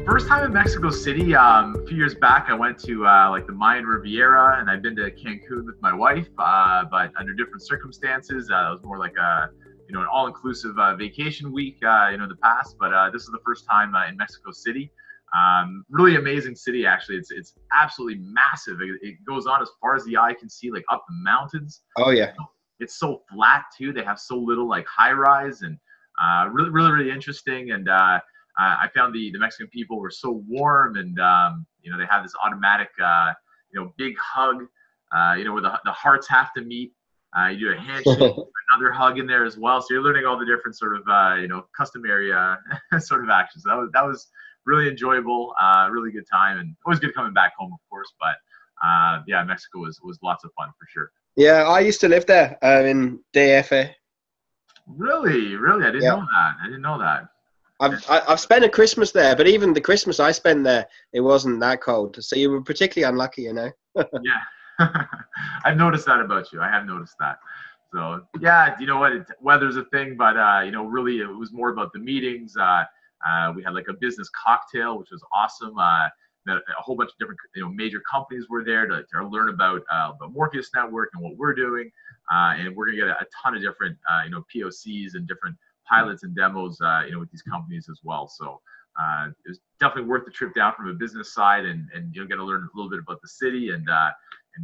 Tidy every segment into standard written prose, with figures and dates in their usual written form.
First time in Mexico City, a few years back, I went to like the Mayan Riviera, and I've been to Cancun with my wife, but under different circumstances. It was more like an all-inclusive vacation week, in the past. But this is the first time in Mexico City. Really amazing city, actually. It's absolutely massive. It goes on as far as the eye can see, like up the mountains. Oh yeah. It's so flat too. They have so little like high rise, and really interesting. And I found the Mexican people were so warm, and they have this automatic big hug, where the hearts have to meet. You do a handshake, another hug in there as well. So you're learning all the different sort of customary sort of actions. That was really enjoyable, really good time, and always good coming back home, of course. But yeah, Mexico was lots of fun for sure. Yeah, I used to live there in DFA. Really, I didn't know that. I've spent a Christmas there, but even the Christmas I spent there, it wasn't that cold. So you were particularly unlucky, Yeah, I've noticed that about you. I have noticed that. So yeah, you know what? Weather's a thing, but really, it was more about the meetings. We had like a business cocktail, which was awesome. Met a whole bunch of different major companies were there to learn about the Morpheus.Network and what we're doing, and we're gonna get a ton of different POCs and different pilots and demos with these companies as well. So it was definitely worth the trip down from a business side, and get to learn a little bit about the city, and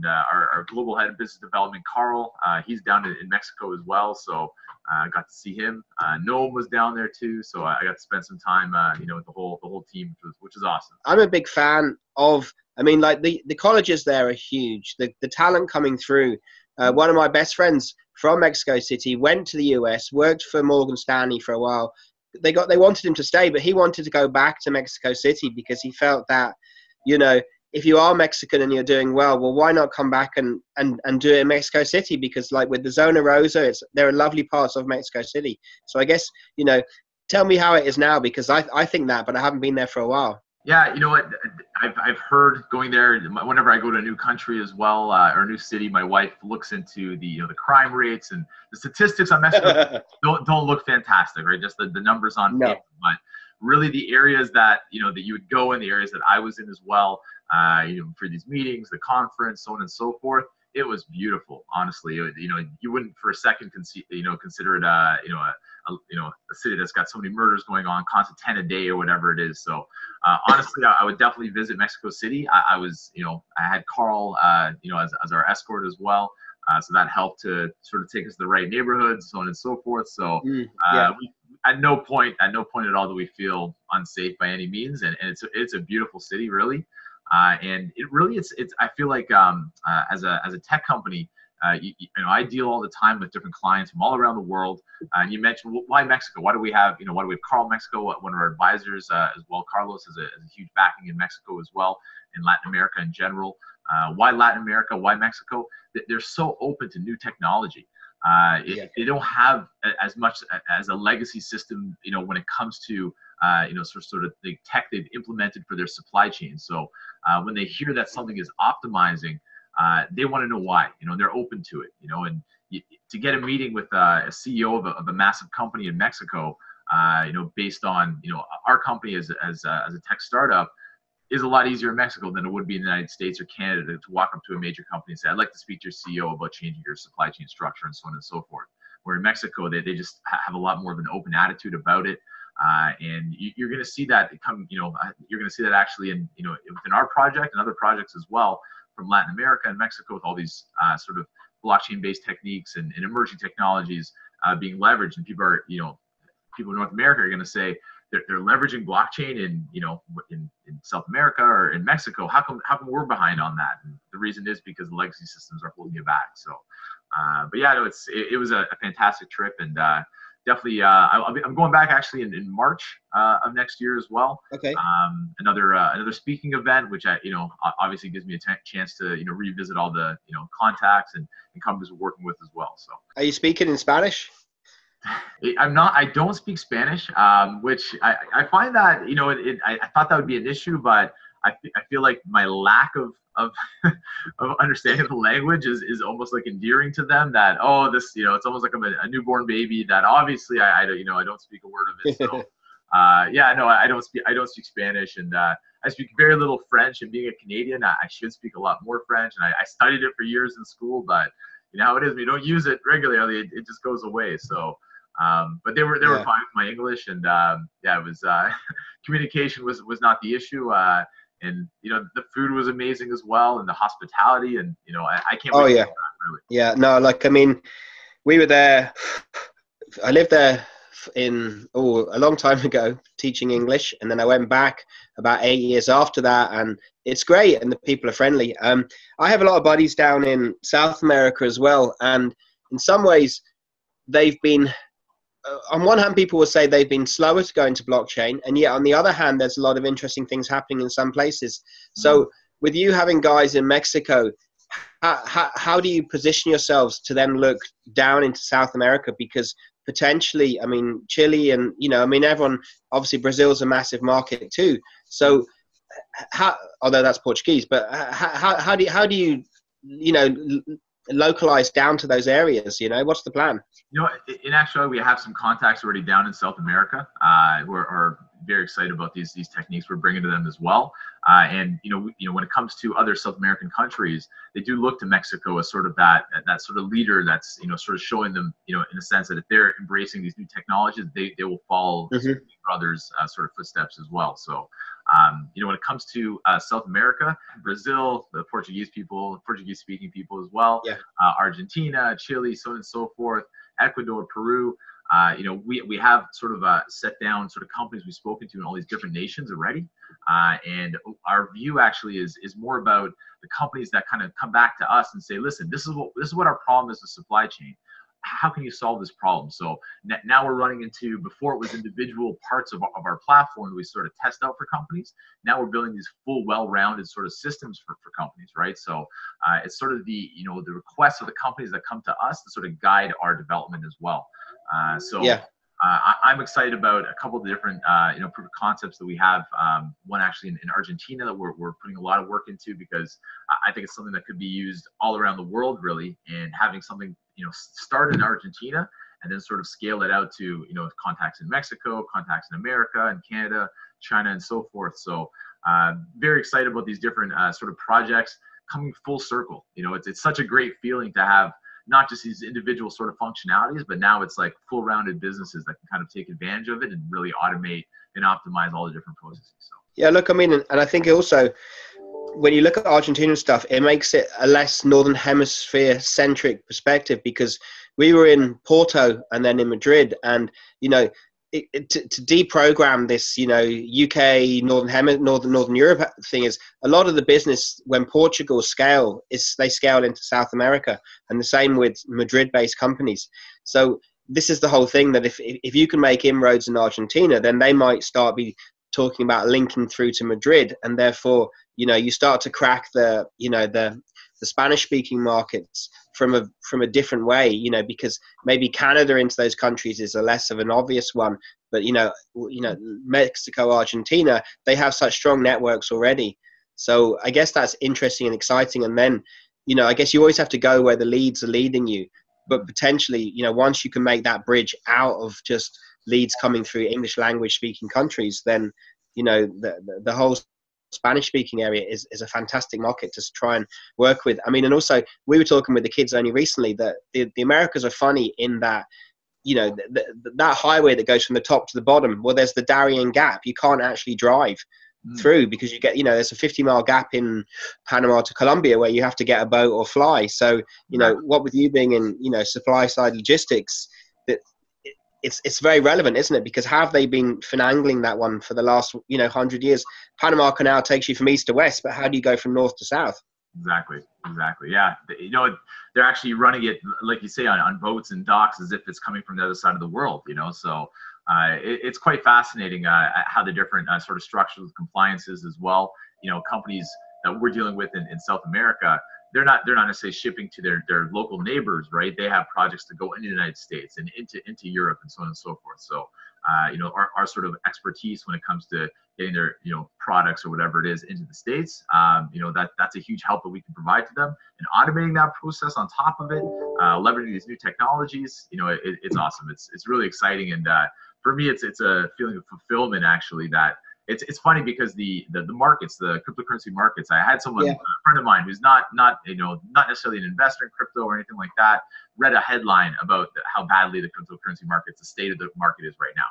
our global head of business development, Carl, he's down in Mexico as well. So I got to see him. Noam was down there too, so I got to spend some time, with the whole team, which is awesome. I'm a big fan of. I mean, like the colleges there are huge. The talent coming through. One of my best friends from Mexico City went to the US, worked for Morgan Stanley for a while. They wanted him to stay, but he wanted to go back to Mexico City because he felt that, if you are Mexican and you're doing well, why not come back and do it in Mexico City? Because like with the Zona Rosa, there are lovely parts of Mexico City. So I guess, tell me how it is now, because I think that, but I haven't been there for a while. Yeah, you know what? I've heard going there, whenever I go to a new country as well, or a new city, my wife looks into the crime rates, and the statistics on Mexico don't look fantastic, right? Just the numbers on paper, but really the areas that that you would go in, the areas that I was in as well, for these meetings, the conference, so on and so forth. It was beautiful, honestly. You wouldn't for a second consider it a city that's got so many murders going on, constant 10 a day or whatever it is. So honestly, I would definitely visit Mexico City. I had Carl as our escort as well, so that helped to sort of take us to the right neighborhoods, so on and so forth. So at no point at all do we feel unsafe by any means, and it's a beautiful city, really. And it really, it's I feel like as a tech company, I deal all the time with different clients from all around the world. And you mentioned, why Mexico? Why do we have Carl in Mexico? One of our advisors as well, Carlos, has a huge backing in Mexico as well, in Latin America in general. Why Latin America? Why Mexico? They're so open to new technology. They don't have as much as a legacy system, when it comes to sort of the tech they've implemented for their supply chain. So when they hear that something is optimizing, they want to know why. They're open to it. And to get a meeting with a CEO of a massive company in Mexico, based on our company as a tech startup, is a lot easier in Mexico than it would be in the United States or Canada to walk up to a major company and say, I'd like to speak to your CEO about changing your supply chain structure and so on and so forth. Where in Mexico, they just have a lot more of an open attitude about it. And you're going to see that you're going to see that actually in, within our project and other projects as well from Latin America and Mexico, with all these sort of blockchain-based techniques and emerging technologies being leveraged. And people in North America are going to say, they're leveraging blockchain in South America or in Mexico. How come we're behind on that? And the reason is because the legacy systems are holding you back. So, but yeah, it was a fantastic trip, and definitely I'm going back actually in March of next year as well. Okay. Another speaking event, which obviously gives me a chance to revisit all the contacts and companies we're working with as well. So. Are you speaking in Spanish? I don't speak Spanish, which I find that, I thought that would be an issue, but I feel like my lack of of understanding the language is almost like endearing to them, that, it's almost like I'm a newborn baby, that obviously I don't speak a word of it. So, yeah, no, I don't speak Spanish, and I speak very little French. And being a Canadian, I should speak a lot more French. And I studied it for years in school, but you know how it is. When you don't use it regularly, it just goes away. So, but they were fine with my English, and yeah, it was communication was not the issue. And you know the food was amazing as well, and the hospitality, and you know I can't wait. Oh To yeah, go back, really. yeah. No, like I mean, we were there. I lived there a long time ago teaching English, and then I went back about 8 years after that, and it's great, and the people are friendly. I have a lot of buddies down in South America as well, and in some ways they've been. On one hand, people will say they've been slower to go into blockchain, and yet on the other hand, there's a lot of interesting things happening in some places. So, with you having guys in Mexico, how do you position yourselves to then look down into South America? Because potentially, I mean, Chile and, you know, I mean, everyone, obviously Brazil's a massive market too. So although that's Portuguese, but how do you, you know, localize down to those areas? You know, what's the plan? You know, in actuality, we have some contacts already down in South America who are very excited about these techniques we're bringing to them as well. And you know, when it comes to other South American countries, they do look to Mexico as sort of that sort of leader that's, you know, sort of showing them, you know, in a sense that if they're embracing these new technologies, they will follow others' sort of footsteps as well. So, you know, when it comes to South America, Brazil, the Portuguese-speaking people as well, Argentina, Chile, so on and so forth, Ecuador, Peru. You know, we have sort of set down sort of companies we've spoken to in all these different nations already. And our view actually is more about the companies that kind of come back to us and say, listen, this is what our problem is with supply chain. How can you solve this problem? So now we're running into, before it was individual parts of our platform that we sort of test out for companies. Now we're building these full, well-rounded sort of systems for companies, right? So it's sort of the, you know, the requests of the companies that come to us to sort of guide our development as well. I'm excited about a couple of different, you know, proof of concepts that we have. One actually in Argentina that we're putting a lot of work into, because I think it's something that could be used all around the world, really, and having something, you know, start in Argentina and then sort of scale it out to, you know, contacts in Mexico, contacts in America and Canada, China, and so forth. So very excited about these different sort of projects coming full circle. You know, it's such a great feeling to have not just these individual sort of functionalities, but now it's like full rounded businesses that can kind of take advantage of it and really automate and optimize all the different processes. So. Yeah, look, I mean, and I think also when you look at Argentinian stuff, it makes it a less Northern Hemisphere centric perspective, because we were in Porto and then in Madrid, and, you know, to deprogram this, you know, UK, Northern Europe thing is a lot of the business when Portugal scale is they scale into South America, and the same with Madrid-based companies. So this is the whole thing, that if you can make inroads in Argentina, then they might start be talking about linking through to Madrid, and therefore, you know, you start to crack the, you know, the Spanish-speaking markets from a different way, you know, because maybe Canada into those countries is a less of an obvious one, but you know, Mexico, Argentina, they have such strong networks already. So I guess that's interesting and exciting. And then, you know, I guess you always have to go where the leads are leading you, but potentially, you know, once you can make that bridge out of just leads coming through English language speaking countries, then, you know, the whole Spanish speaking area is a fantastic market to try and work with. I mean, and also we were talking with the kids only recently that the Americas are funny in that, you know, that highway that goes from the top to the bottom, well, there's the Darien Gap. You can't actually drive through because you get, you know, there's a 50-mile gap in Panama to Colombia where you have to get a boat or fly. So, you know, what with you being in, you know, supply side logistics, that it's very relevant, isn't it? Because have they been finagling that one for the last, you know, 100 years? Panama Canal takes you from east to west, but how do you go from north to south? Exactly. Yeah. You know, they're actually running it, like you say, on boats and docks as if it's coming from the other side of the world, you know? So it's quite fascinating how the different sort of structures of compliances as well. You know, companies that we're dealing with in South America, they're not necessarily shipping to their local neighbors, right? They have projects to go into the United States and into Europe and so on and so forth. So, you know, our sort of expertise when it comes to getting their, you know, products or whatever it is into the States, you know, that's a huge help that we can provide to them, and automating that process on top of it, leveraging these new technologies, you know, it's awesome. It's really exciting. And for me, it's a feeling of fulfillment actually. That it's funny because the markets, the cryptocurrency markets. I had someone, a friend of mine who's not necessarily an investor in crypto or anything like that, read a headline about how badly the cryptocurrency markets, the state of the market is right now.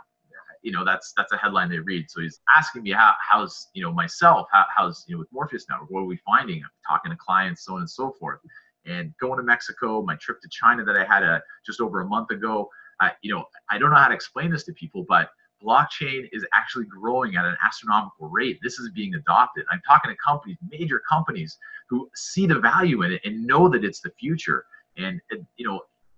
That's a headline they read. So he's asking me how's myself, how's with Morpheus.Network, what are we finding? I'm talking to clients, so on and so forth. And going to Mexico, my trip to China that I had just over a month ago. I don't know how to explain this to people, but blockchain is actually growing at an astronomical rate. This is being adopted. I'm talking to companies, major companies, who see the value in it and know that it's the future. And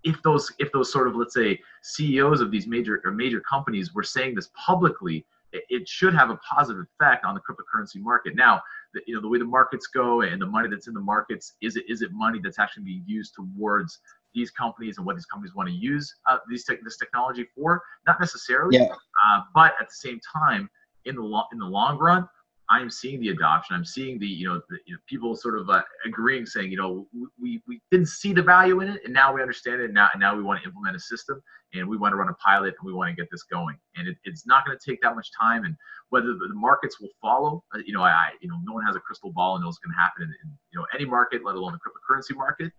if those sort of, let's say, CEOs of these major companies were saying this publicly, it should have a positive effect on the cryptocurrency market. Now, the way the markets go and the money that's in the markets, is it money that's actually being used towards these companies and what these companies want to use this technology for? Not necessarily, but at the same time, in the long run, I'm seeing the adoption. I'm seeing the people sort of agreeing, saying, we didn't see the value in it, and now we understand it. And now we want to implement a system, and we want to run a pilot, and we want to get this going. And it's not going to take that much time. And whether the markets will follow, no one has a crystal ball and knows what's going to happen in any market, let alone the cryptocurrency market.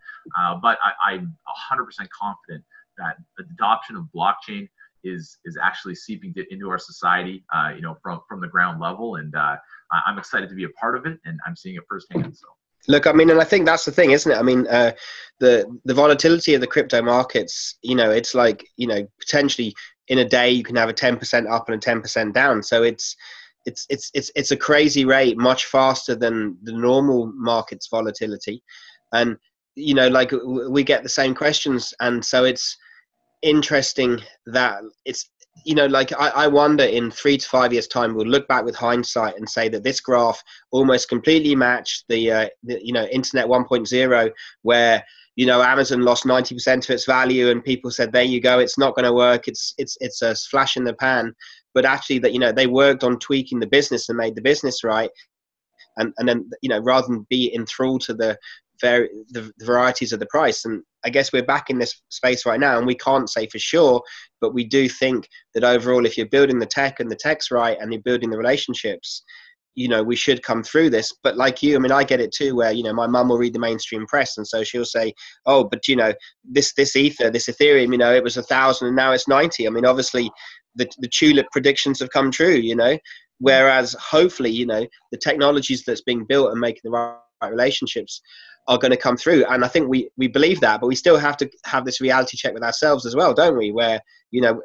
But I'm 100% confident that the adoption of blockchain is actually seeping into our society, from the ground level. And I'm excited to be a part of it, and I'm seeing it firsthand. So. Look, I mean, and I think that's the thing, isn't it? I mean, the volatility of the crypto markets, it's like, potentially in a day you can have a 10% up and a 10% down. So it's a crazy rate, much faster than the normal market's volatility. And, like we get the same questions. And so it's interesting that it's, like I wonder in 3 to 5 years time, we'll look back with hindsight and say that this graph almost completely matched the internet 1.0, where, Amazon lost 90% of its value and people said, there you go, it's not going to work. It's a flash in the pan. But actually that, they worked on tweaking the business and made the business right. And then, rather than be enthralled to the varieties of the price. And I guess we're back in this space right now, and we can't say for sure, but we do think that overall, if you're building the tech and the tech's right and you're building the relationships, we should come through this. But like you, I mean, I get it too, where, my mum will read the mainstream press, and so she'll say, oh, but this Ether, this Ethereum, it was 1,000 and now it's 90. I mean, obviously the tulip predictions have come true, whereas hopefully, the technologies that's being built and making the right relationships are going to come through. And I think we believe that, but we still have to have this reality check with ourselves as well, don't we? Where,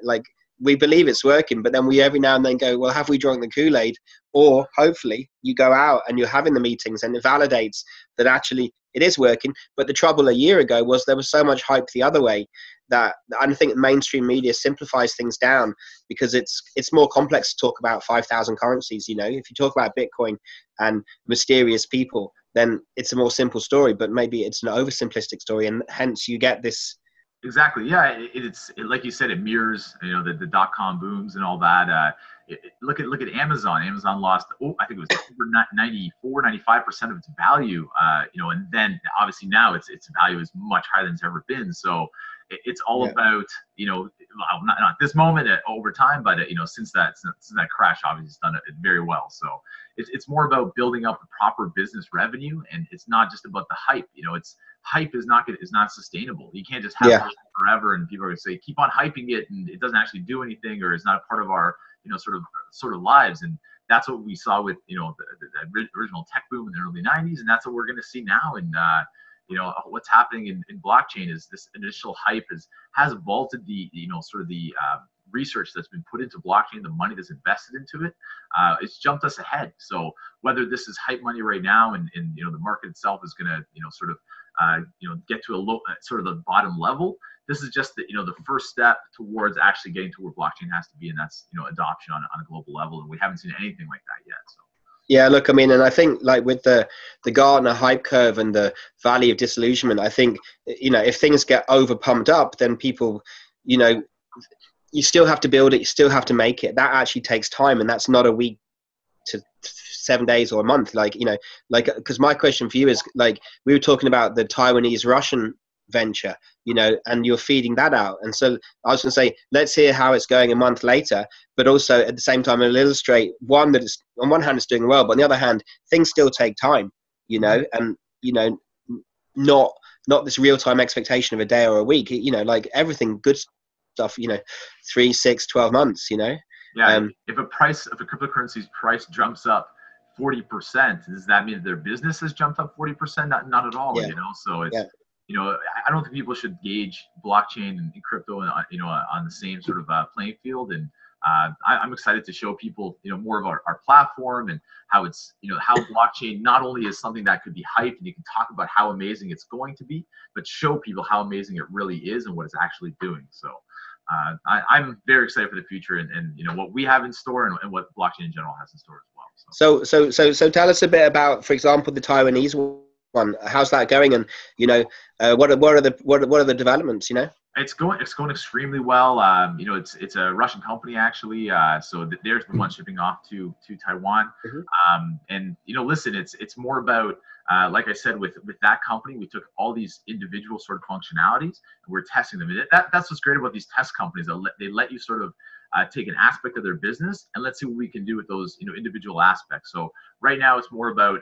like we believe it's working, but then we every now and then go, well, have we drunk the Kool-Aid? Or hopefully you go out and you're having the meetings and it validates that actually it is working. But the trouble a year ago was there was so much hype the other way that I don't think mainstream media simplifies things down, because it's more complex to talk about 5,000 currencies. If you talk about Bitcoin and mysterious people, then it's a more simple story, but maybe it's an oversimplistic story, and hence you get this. Exactly. Yeah. It's like you said, it mirrors, the dot-com booms and all that. Look at Amazon. Amazon lost, I think it was over 95% of its value, and then obviously now its value is much higher than it's ever been. So it's all about, not at this moment, over time, but since that crash, obviously it's done it very well. So it's more about building up the proper business revenue, and it's not just about the hype. Hype is not sustainable. You can't just have it forever, and people are going to say keep on hyping it, and it doesn't actually do anything, or it's not a part of our sort of lives. And that's what we saw with the original tech boom in the early 90s, and that's what we're going to see now. And what's happening in blockchain is this initial hype has vaulted the research that's been put into blockchain, the money that's invested into it. It's jumped us ahead. So whether this is hype money right now, and the market itself is going to get to a low, sort of the bottom level, this is just the first step towards actually getting to where blockchain has to be, and that's adoption on a global level. And we haven't seen anything like that yet. So. Yeah, look, I mean, and I think like with the Gartner hype curve and the valley of disillusionment, I think, if things get over pumped up, then people, you still have to build it, you still have to make it. That actually takes time, and that's not a week to 7 days or a month. Because my question for you is, like, we were talking about the Taiwanese Russian venture, and you're feeding that out. And so I was going to say, let's hear how it's going a month later, but also at the same time, it'll illustrate one, that it's on one hand it's doing well, but on the other hand, things still take time, and not this real-time expectation of a day or a week, like everything good stuff, 3, 6, 12 months, Yeah. If a cryptocurrency's price jumps up 40%, does that mean that their business has jumped up 40%? Not at all, Yeah. So it's, I don't think people should gauge blockchain and crypto, on the same sort of playing field. And I'm excited to show people, more of our platform and how it's, how blockchain not only is something that could be hyped and you can talk about how amazing it's going to be, but show people how amazing it really is and what it's actually doing. So I'm very excited for the future and what we have in store and what blockchain in general has in store as well. So tell us a bit about, for example, the Taiwanese one. How's that going? And what are the developments? It's going extremely well. It's a Russian company actually. So they're the one shipping off to Taiwan. And listen, it's more about like I said, with that company, we took all these individual sort of functionalities and we're testing them. And that's what's great about these test companies. They let you sort of take an aspect of their business and let's see what we can do with those individual aspects. So right now it's more about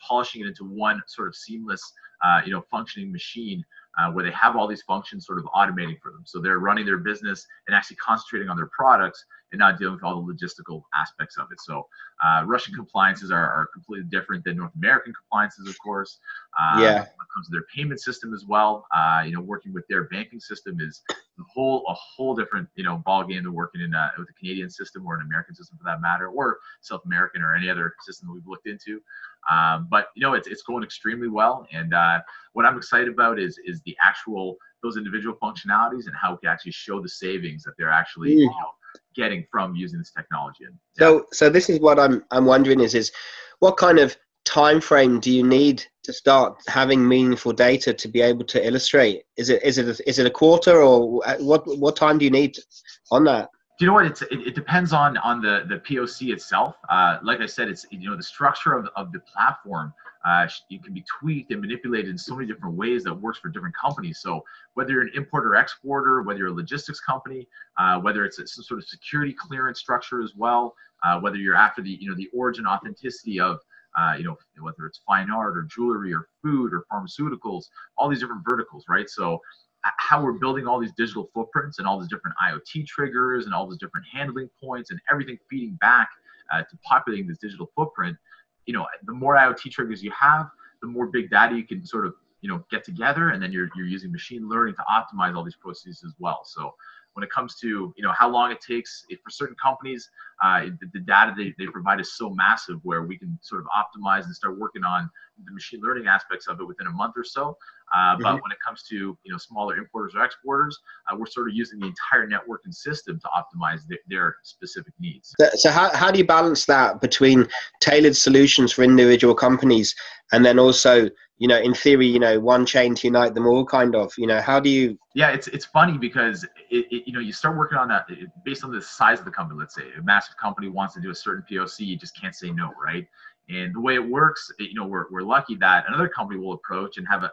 polishing it into one sort of seamless functioning machine where they have all these functions sort of automating for them. So they're running their business and actually concentrating on their products and not dealing with all the logistical aspects of it. So Russian compliances are completely different than North American compliances, of course. When it comes to their payment system as well, working with their banking system is a whole different ball game than working in with a Canadian system or an American system for that matter, or South American or any other system that we've looked into. But it's going extremely well, and what I'm excited about is the actual those individual functionalities and how we can actually show the savings that they're actually getting from using this technology. And, So this is what I'm wondering is what kind of time frame do you need to start having meaningful data to be able to illustrate? Is it a quarter, or what time do you need on that? You know what? It depends on the POC itself. Like I said, it's the structure of the platform. It can be tweaked and manipulated in so many different ways that works for different companies. So whether you're an importer or exporter, whether you're a logistics company, whether it's some sort of security clearance structure as well, whether you're after the origin authenticity of whether it's fine art or jewelry or food or pharmaceuticals, all these different verticals, right? So how we're building all these digital footprints and all these different IoT triggers and all these different handling points and everything feeding back to populating this digital footprint. The more IoT triggers you have, the more big data you can sort of get together, and then you're using machine learning to optimize all these processes as well. So when it comes to how long it takes for certain companies, the data they provide is so massive where we can sort of optimize and start working on the machine learning aspects of it within a month or so. But when it comes to smaller importers or exporters, we're sort of using the entire network and system to optimize their specific needs. So how do you balance that between tailored solutions for individual companies and then also in theory one chain to unite them all, kind of? How do you? Yeah, it's funny because you start working on that based on the size of the company. Let's say a massive company wants to do a certain POC, you just can't say no, right? And the way it works, we're lucky that another company will approach and have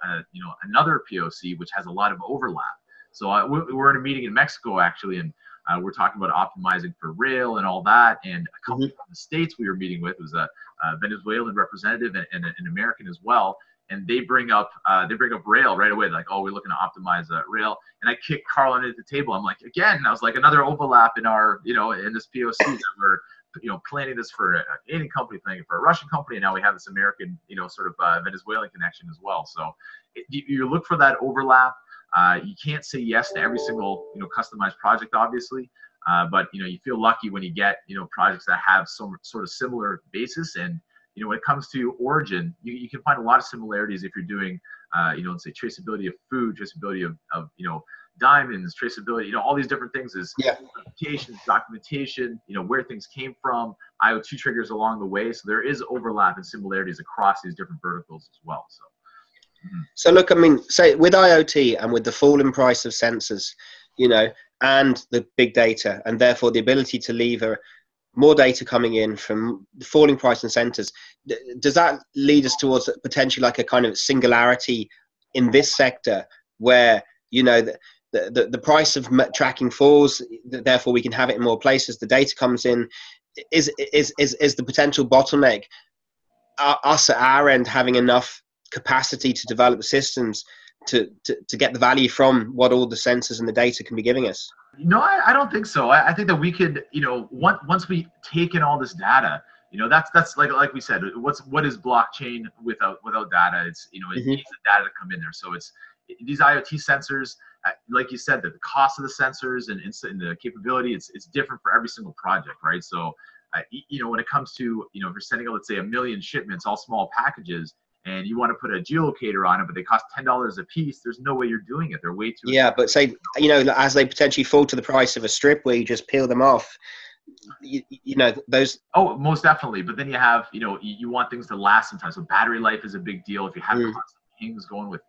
another POC which has a lot of overlap. So we're in a meeting in Mexico actually, and we're talking about optimizing for rail and all that. And a company from the States we were meeting with was a Venezuelan representative and an American as well. And they bring up rail right away. They're like, oh, we're looking to optimize rail. And I kicked Carl under the table. I'm like, again, I was like, another overlap in our, in this POC that we're, planning this for an Indian company, planning it for a Russian company, and now we have this American, sort of Venezuelan connection as well. So you look for that overlap. You can't say yes to every single, customized project, obviously, but you feel lucky when you get, projects that have some sort of similar basis. And when it comes to origin, you can find a lot of similarities if you're doing, let's say traceability of food, traceability of diamonds, traceability, all these different things is documentation, where things came from, IoT triggers along the way. So there is overlap and similarities across these different verticals as well. So. So look, I mean, say with IoT and with the falling price of sensors, and the big data, and therefore the ability to lever more data coming in from the falling price and sensors, does that lead us towards potentially like a kind of singularity in this sector where, you know, the price of tracking falls, therefore we can have it in more places. The data comes in, is the potential bottleneck. Us at our end having enough capacity to develop the systems to get the value from what all the sensors and the data can be giving us? No, I don't think so. I think that we could, you know, once we take in all this data, you know, that's like we said, what is blockchain without data? It's, you know, it needs the data to come in there. So it's these IoT sensors, like you said, that the cost of the sensors and the capability, it's different for every single project, right? So, you know, when it comes to, you know, if you're sending out, let's say, 1 million shipments, all small packages, and you want to put a geolocator on it, but they cost $10 a piece, there's no way you're doing it. They're way too expensive. But say, you know, as they potentially fall to the price of a strip where you just peel them off, you know, those. Oh, most definitely. But then you have, you know, you want things to last some time. So battery life is a big deal. If you have constant pings going with,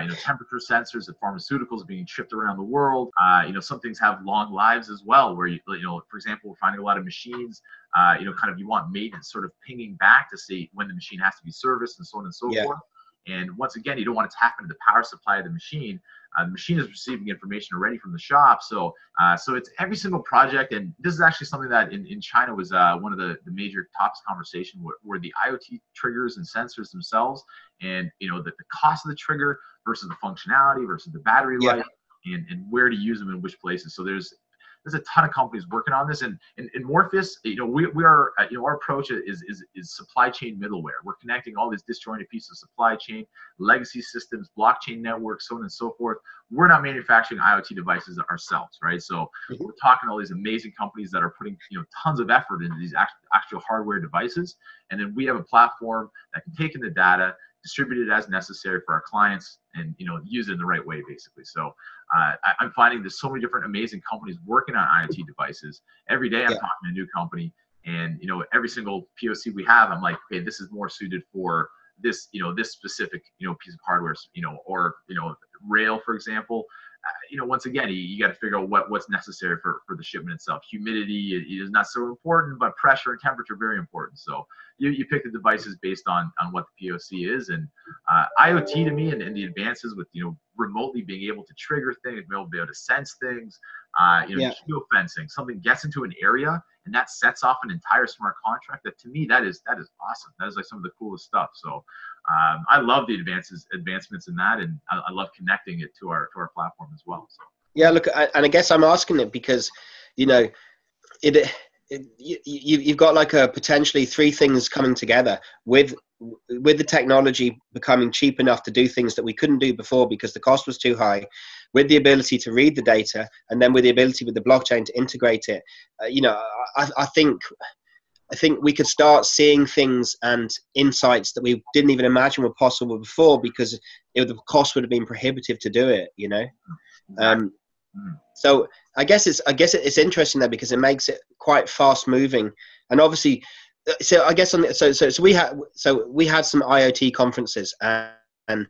you know, temperature sensors and pharmaceuticals being shipped around the world, you know, some things have long lives as well, where, you know, for example, we're finding a lot of machines, you know, kind of, you want maintenance sort of pinging back to see when the machine has to be serviced and so on and so forth. And once again, you don't want to tap into the power supply of the machine. The machine is receiving information already from the shop. So so it's every single project. And this is actually something that in China was one of the major topics of conversation, were the IoT triggers and sensors themselves. And, you know, the cost of the trigger versus the functionality versus the battery life, and where to use them in which places. So there's a ton of companies working on this, and in Morpheus, you know, we are, you know, our approach is supply chain middleware. We're connecting all these disjointed pieces of supply chain, legacy systems, blockchain networks, so on and so forth. We're not manufacturing IoT devices ourselves, right? So we're talking to all these amazing companies that are putting, you know, tons of effort into these actual hardware devices, and then we have a platform that can take in the data, distribute it as necessary for our clients, and, you know, use it in the right way, basically. So I'm finding there's so many different amazing companies working on IoT devices. Every day I'm talking to a new company, and, you know, every single POC we have, I'm like, okay, this is more suited for this, you know, this specific, you know, piece of hardware, you know, or, you know, rail, for example. You know, once again, you got to figure out what's necessary for the shipment itself. Humidity is not so important, but pressure and temperature are very important. So you pick the devices based on what the POC is. And IoT to me, and the advances with, you know, remotely being able to trigger things, being able to sense things, you know, geofencing, something gets into an area and that sets off an entire smart contract. That, to me, that is awesome. That is like some of the coolest stuff. So I love the advancements in that, and I love connecting it to our platform as well. So look, and I guess I'm asking it because, you know, you've got like a potentially three things coming together with the technology becoming cheap enough to do things that we couldn't do before because the cost was too high, with the ability to read the data, and then with the ability with the blockchain to integrate it. You know, I think we could start seeing things and insights that we didn't even imagine were possible before because the cost would have been prohibitive to do it, you know. exactly. So I guess it's interesting there because it makes it quite fast moving, and obviously, so I guess so we had some IoT conferences, and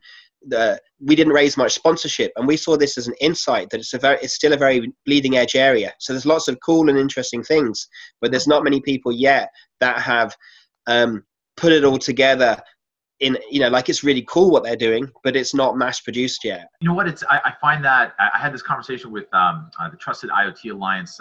we didn't raise much sponsorship, and we saw this as an insight that it's still a very bleeding edge area. So there's lots of cool and interesting things, but there's not many people yet that have put it all together. In, you know, like, it's really cool what they're doing, but it's not mass produced yet. You know what? I find that I had this conversation with the Trusted IoT Alliance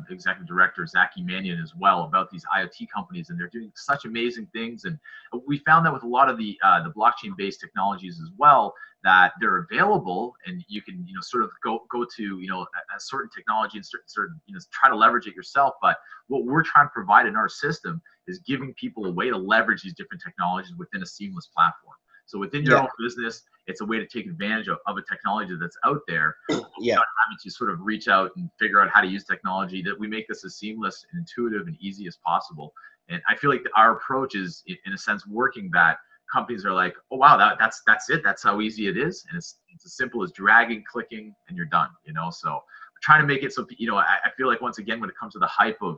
executive director Zaki Mannion as well about these IoT companies, and they're doing such amazing things. And we found that with a lot of the blockchain-based technologies as well, that they're available, and you can, you know, sort of go to, you know, a certain technology and certain, you know, try to leverage it yourself. But what we're trying to provide in our system is giving people a way to leverage these different technologies within a seamless platform. So within your own business, it's a way to take advantage of a technology that's out there without having to sort of reach out and figure out how to use technology. That we make this as seamless and intuitive and easy as possible. And I feel like our approach is, in a sense, working that companies are like, oh wow, that's it. That's how easy it is, and it's as simple as dragging, clicking, and you're done. You know, so we're trying to make it so, you know, I feel like once again when it comes to the hype of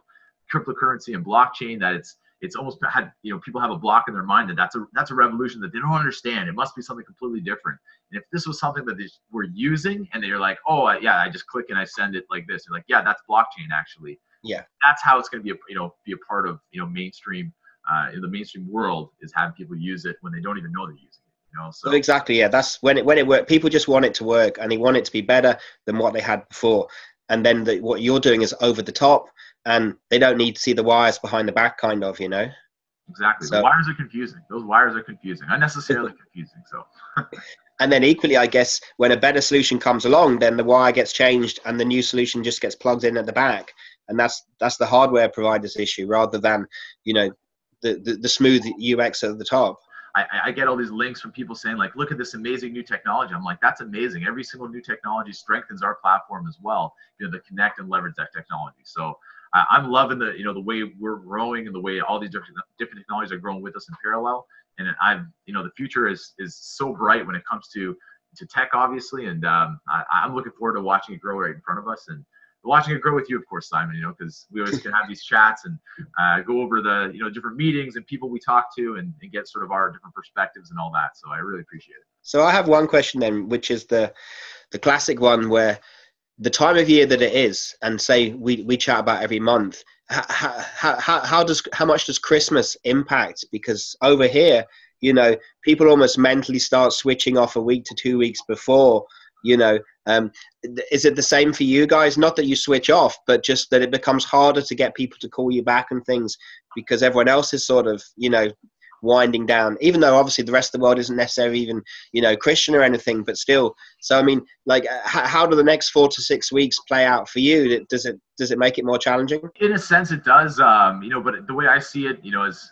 cryptocurrency and blockchain, that it's almost had, you know, people have a block in their mind that that's a revolution that they don't understand. It must be something completely different. And if this was something that they were using and they're like, oh yeah, I just click and I send it like this, they're like, yeah, that's blockchain actually. Yeah, that's how it's going to be a part of, you know, mainstream in the mainstream world, is having people use it when they don't even know they're using it. So exactly, yeah, that's when it worked. People just want it to work, and they want it to be better than what they had before. And then what you're doing is over the top, and they don't need to see the wires behind the back, kind of, Exactly. So, the wires are confusing. Those wires are confusing, unnecessarily confusing. So and then equally, I guess, when a better solution comes along, then the wire gets changed and the new solution just gets plugged in at the back. And that's the hardware provider's issue, rather than, the smooth UX at the top. I get all these links from people saying, like, look at this amazing new technology. I'm like, that's amazing. Every single new technology strengthens our platform as well, to connect and leverage that technology. So I'm loving the way we're growing and the way all these different technologies are growing with us in parallel. And the future is so bright when it comes to tech, obviously. And I'm looking forward to watching it grow right in front of us, and watching it grow with you, of course, Simon, because we always can have these chats and go over the, different meetings and people we talk to, and get sort of our different perspectives and all that. So I really appreciate it. So I have one question then, which is the classic one, where the time of year that it is, and say we chat about every month, how much does Christmas impact? Because over here, people almost mentally start switching off a week to 2 weeks before. Is it the same for you guys? Not that you switch off, but just that it becomes harder to get people to call you back and things, because everyone else is sort of, winding down, even though obviously the rest of the world isn't necessarily even, Christian or anything, but still. So, I mean, like, how do the next 4 to 6 weeks play out for you? Does it make it more challenging? In a sense, it does, but the way I see it,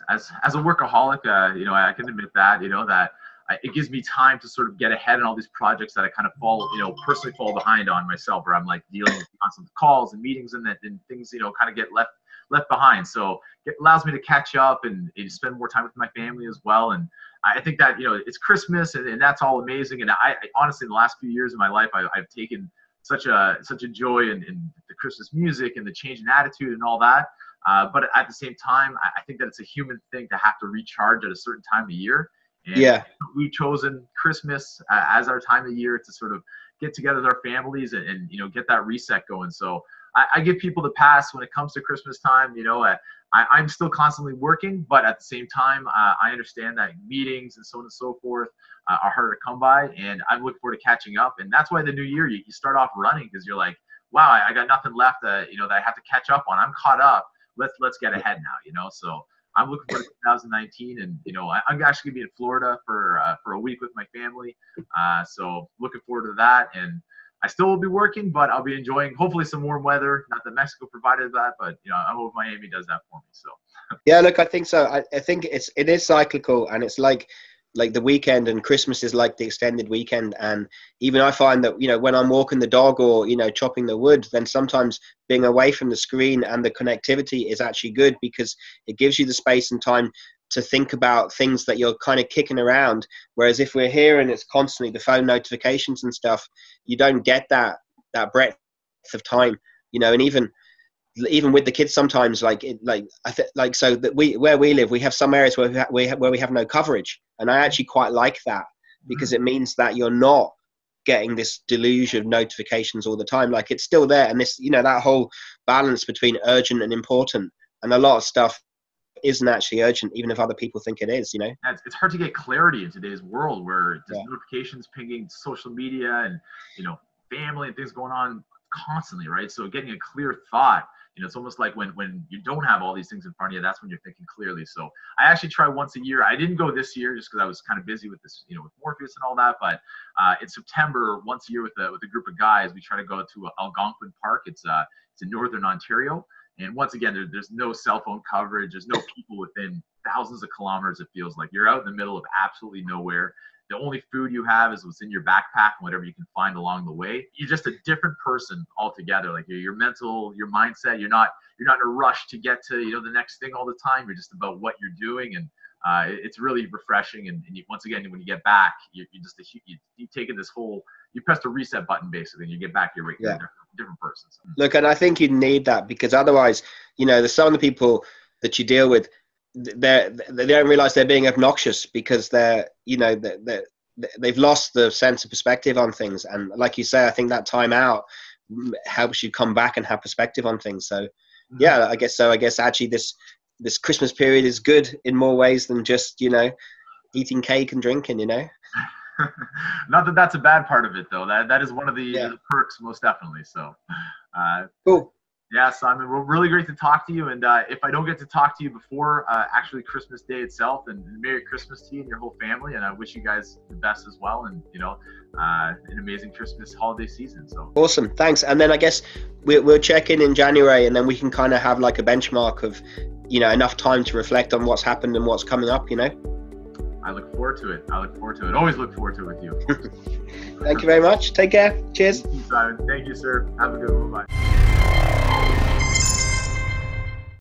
as a workaholic, I can admit that, that it gives me time to sort of get ahead in all these projects that I kind of personally fall behind on myself, where I'm like dealing with constant calls and meetings and things, kind of get left behind. So it allows me to catch up and spend more time with my family as well. And I think that, it's Christmas, and that's all amazing. And I honestly, in the last few years of my life, I've taken such a joy in the Christmas music and the change in attitude and all that. But at the same time, I think that it's a human thing to have to recharge at a certain time of year. And we've chosen Christmas as our time of year to sort of get together with our families and get that reset going. So I give people the pass when it comes to Christmas time. I'm still constantly working, but at the same time, I understand that meetings and so on and so forth are harder to come by, and I'm looking forward to catching up. And that's why the new year, you start off running, because you're like, wow, I got nothing left that I have to catch up on. I'm caught up. Let's get ahead now. So I'm looking forward to 2019, and I'm actually gonna be in Florida for a week with my family. So looking forward to that, and I still will be working, but I'll be enjoying hopefully some warm weather. Not that Mexico provided that, but I hope Miami does that for me. So yeah, look, I think so. I think it is cyclical, and it's like the weekend, and Christmas is like the extended weekend. And even I find that when I'm walking the dog or chopping the wood, then sometimes being away from the screen and the connectivity is actually good, because it gives you the space and time to think about things that you're kind of kicking around. Whereas if we're here and it's constantly the phone notifications and stuff, you don't get that breadth of time, and even with the kids sometimes, so that where we live, we have some areas where we have no coverage, and I actually quite like that, because it means that you're not getting this deluge of notifications all the time. Like, it's still there, and this that whole balance between urgent and important, and a lot of stuff isn't actually urgent, even if other people think it is. It's hard to get clarity in today's world, where there's notifications pinging, social media, and family and things going on constantly, right? So getting a clear thought, it's almost like when you don't have all these things in front of you, that's when you're thinking clearly. So I actually try once a year. I didn't go this year just because I was kind of busy with this, with Morpheus and all that. But in September, once a year with a group of guys, we try to go to Algonquin Park. It's in northern Ontario. And once again, there's no cell phone coverage. There's no people within thousands of kilometers. It feels like you're out in the middle of absolutely nowhere. The only food you have is what's in your backpack and whatever you can find along the way. You're just a different person altogether. Like your mental, your mindset. You're not in a rush to get to the next thing all the time. You're just about what you're doing, and it's really refreshing. And once again, when you get back, you've taken this whole. You press the reset button basically, and you get back. You're a different person. So. Look, and I think you need that, because otherwise, there's some of the people that you deal with, they don't realize they're being obnoxious, because they've lost the sense of perspective on things. And like you say, I think that time out helps you come back and have perspective on things. So yeah, I guess so. I guess actually this Christmas period is good in more ways than just eating cake and drinking. Not that that's a bad part of it, though. That is one of the perks, most definitely. So, cool. Yeah, Simon, we're really great to talk to you. And if I don't get to talk to you before actually Christmas Day itself, then Merry Christmas to you and your whole family. And I wish you guys the best as well. And, an amazing Christmas holiday season. So awesome. Thanks. And then I guess we'll check in January, and then we can kind of have like a benchmark of, enough time to reflect on what's happened and what's coming up, I look forward to it. Always look forward to it with you. Thank you very much. Take care. Cheers. Thank you, Simon. Thank you, sir. Have a good one. Bye.